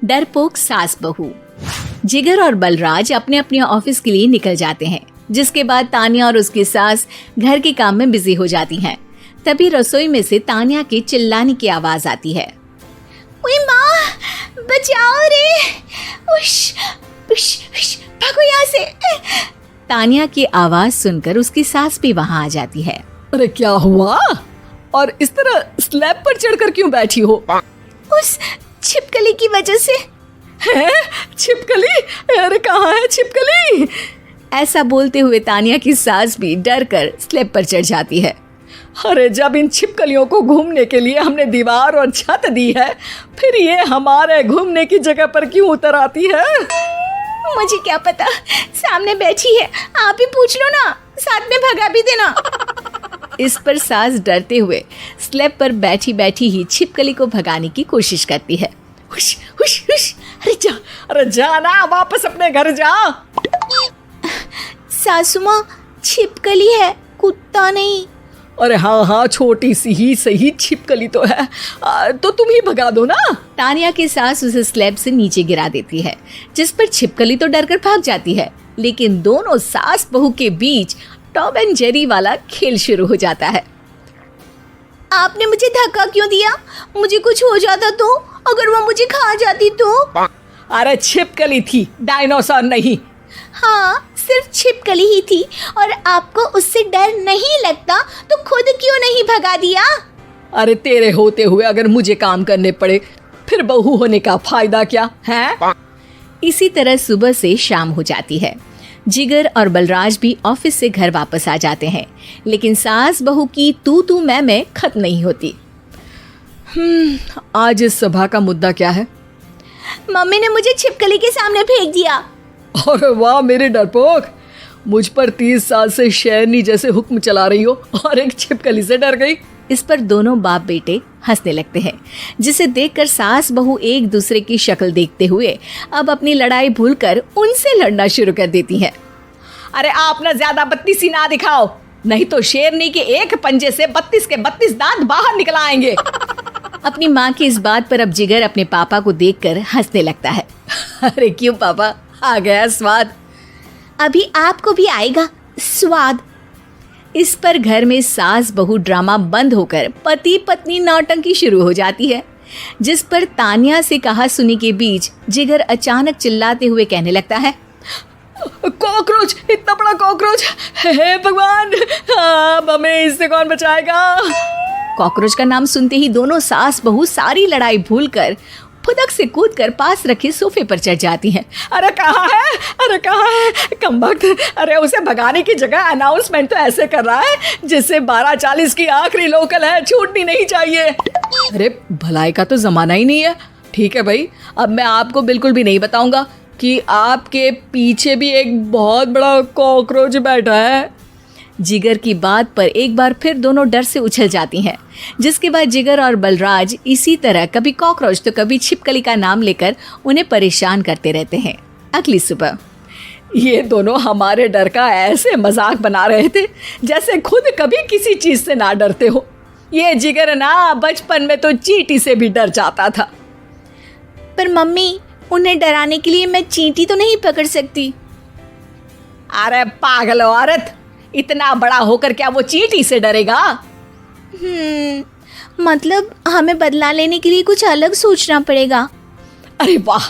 डरपोक सास बहू। जिगर और बलराज अपने अपने ऑफिस के लिए निकल जाते हैं, जिसके बाद तान्या और उसकी सास घर के काम में बिजी हो जाती हैं। तभी रसोई में से तान्या के चिल्लाने की आवाज आती है। ओए माँ, बचाओ रे, उश, उश, उश, भागो यहाँ से। तान्या की आवाज सुनकर उसकी सास भी वहाँ आ जाती है। अरे क्या हुआ? और इस तरह स्लैब पर चढ़कर क्यों बैठी हो? उस छिपकली की वजह से। है? छिपकली? अरे कहाँ है छिपकली? ऐसा बोलते हुए तान्या की सास भी डर कर स्लैब पर चढ़ जाती है। अरे जब इन छिपकलियों को घूमने के लिए हमने दीवार और छत दी है, फिर ये हमारे घूमने की जगह पर क्यों उतर आती है? मुझे क्या पता, सामने बैठी है, आप ही पूछ लो ना, साथ में भगा भी देना। इस पर सास डरते हुए स्लैब पर बैठी बैठी ही छिपकली को भगाने की कोशिश करती है। हुश, हुश, हुश, अरे जा ना, वापस अपने घर जा। सासू माँ, छिपकली है, कुत्ता नहीं। अरे हाँ, छोटी सी ही सही छिपकली तो है, तो तुम ही भगा दो ना। तान्या की सास उसे स्लैब से नीचे गिरा देती है, जिस पर छिपकली तो डरकर भाग जाती है। लेकिन दोनों सास बहू के बीच टॉम एंड जेरी वाला खेल शुरू हो जाता है। आपने मुझे धक्का क्यों दिया? मुझे कुछ हो जाता तो? अगर वो मुझे खा जाती तो? अरे छिपकली थी, डायनासोर नहीं। हाँ, सिर्फ छिपकली ही थी, और आपको उससे डर नहीं लगता तो खुद क्यों नहीं भगा दिया? अरे तेरे होते हुए अगर मुझे काम करने पड़े, फिर बहू होने का फायदा क्या है? इसी तरह सुबह से शाम हो जाती है। जिगर और बलराज भी ऑफिस से घर वापस आ जाते हैं, लेकिन सास बहू की तू मैं खत्म नहीं होती। आज इस सभा का मुद्दा क्या है? मम्मी ने मुझे छिपकली के सामने फेंक दिया। अरे वाह मेरे डरपोक, मुझ पर 30 साल से शेरनी जैसे हुक्म चला रही हो और एक छिपकली से डर गई। इस पर दोनों बाप बेटे हंसने लगते हैं, जिसे देखकर सास बहू एक दूसरे की शक्ल देखते हुए अब अपनी लड़ाई भूलकर उनसे लड़ना शुरू कर देती हैं। अरे आप ना ज्यादा बत्तीसी ना दिखाओ, नहीं तो शेरनी के एक पंजे से 32 के 32 दांत बाहर निकल आएंगे। अपनी माँ की इस बात पर अब जिगर अपने पापा को देखकर हंसने लगता है। अरे क्यों पापा, आ गया स्वाद? अभी आपको भी आएगा स्वाद। इस पर घर में सास बहू ड्रामा बंद होकर पति पत्नी नौटंकी शुरू हो जाती है, जिस पर तान्या से कहा सुनी के बीच जिगर अचानक चिल्लाते हुए कहने लगता है। कॉकरोच, इतना बड़ा कॉकरोच! हे भगवान, अब हमें इससे कौन बचाएगा? कॉकरोच का नाम सुनते ही दोनों सास बहू सारी लड़ाई भूलकर फुदक से कूदकर पास रखे सोफे पर चढ़ जाती हैं। अरे कहाँ है, अरे कहाँ है कमबख्त? अरे उसे भगाने की जगह अनाउंसमेंट तो ऐसे कर रहा है जिससे 12:40 की आखिरी लोकल है, छूटनी नहीं चाहिए। अरे भलाई का तो जमाना ही नहीं है। ठीक है भाई, अब मैं आपको बिल्कुल भी नहीं बताऊंगा कि आपके पीछे भी एक बहुत बड़ा कॉकरोच बैठा है। जिगर की बात पर एक बार फिर दोनों डर से उछल जाती हैं, जिसके बाद जिगर और बलराज इसी तरह कभी कॉकरोच तो कभी छिपकली का नाम लेकर उन्हें परेशान करते रहते हैं। अगली सुबह ये दोनों हमारे डर का ऐसे मजाक बना रहे थे जैसे खुद कभी किसी चीज से ना डरते हो। ये जिगर ना बचपन में तो चींटी से भी डर जाता था। पर मम्मी, उन्हें डराने के लिए मैं चींटी तो नहीं पकड़ सकती। अरे पागल औरत, इतना बड़ा होकर क्या वो चींटी से डरेगा? मतलब हमें बदला लेने के लिए कुछ अलग सोचना पड़ेगा। अरे वाह,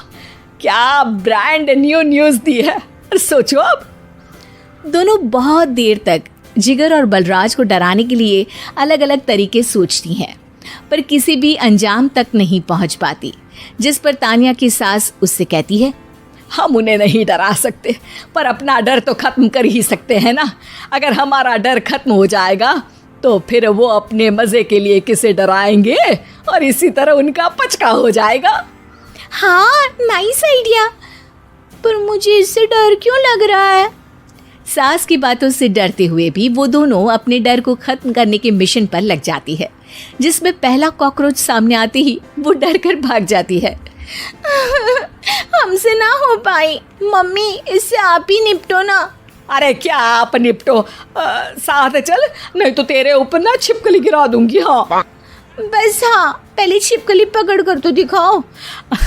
क्या ब्रांड न्यू न्यूज़ दी है। सोचो अब। दोनों बहुत देर तक जिगर और बलराज को डराने के लिए अलग अलग तरीके सोचती हैं, पर किसी भी अंजाम तक नहीं पहुंच पाती, जिस पर तान्या की सास उससे कहती है। हम उन्हें नहीं डरा सकते, पर अपना डर तो खत्म कर ही सकते हैं ना। अगर हमारा डर खत्म हो जाएगा तो फिर वो अपने मजे के लिए किसे डराएंगे और इसी तरह उनका पचका हो जाएगा। हाँ, नाइस आइडिया, पर मुझे इससे डर क्यों लग रहा है? सास की बातों से डरते हुए भी वो दोनों अपने डर को खत्म करने के मिशन पर लग जाती है, जिसमें पहला कॉकरोच सामने आते ही वो डर कर भाग जाती है। हमसे ना हो पाई मम्मी, इससे आप ही निपटो ना। अरे क्या आप निपटो, साथ चल, नहीं तो तेरे ऊपर ना छिपकली गिरा दूंगी। हाँ बस हाँ, पहले छिपकली पकड़ कर तो दिखाओ।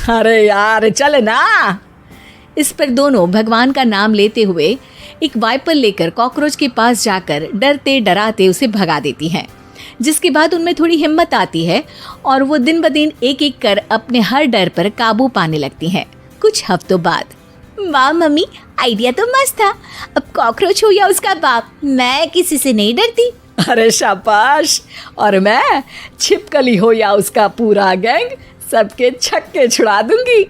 अरे यार चल ना। इस पर दोनों भगवान का नाम लेते हुए एक वाइपर लेकर कॉकरोच के पास जाकर डरते डराते उसे भगा देती हैं, जिसके बाद उनमें थोड़ी हिम्मत आती है और वो दिन ब दिन एक एक कर अपने हर डर पर काबू पाने लगती हैं। कुछ हफ्तों बाद, वाह मम्मी, आइडिया तो मस्त था। अब कॉकरोच हो या उसका बाप, मैं किसी से नहीं डरती। अरे शाबाश। और मैं छिपकली हो या उसका पूरा गैंग, सबके छक्के छुड़ा दूंगी।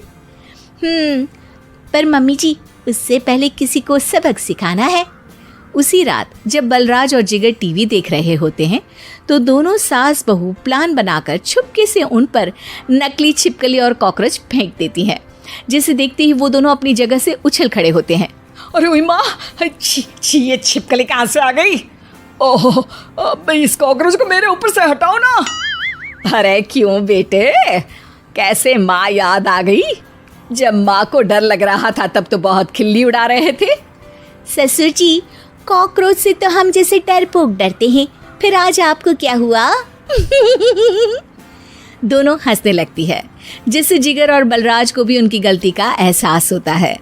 पर मम्मी जी, उससे पहले किसी को सबक सिखाना है। उसी रात जब बलराज और जिगर टीवी देख रहे होते हैं तो दोनों सास बहू प्लान बनाकर छुपके से उन पर नकली छिपकली और कॉकरोच फेंक देती हैं, जिसे देखते ही वो दोनों अपनी जगह से उछल खड़े होते हैं। अरे ओए माँ, छी ये छिपकली कहाँ से आ गई? ओह, अब इस कॉकरोच को मेरे ऊपर से हटाओ ना। अरे क्यों बेटे, कैसे माँ याद आ गई? जब माँ को डर लग रहा था तब तो बहुत खिल्ली उड़ा रहे थे। ससुर जी, कॉकरोच से तो हम जैसे डरपोक डरते हैं, फिर आज आपको क्या हुआ? दोनों हंसने लगती है, जिससे जिगर और बलराज को भी उनकी गलती का एहसास होता है।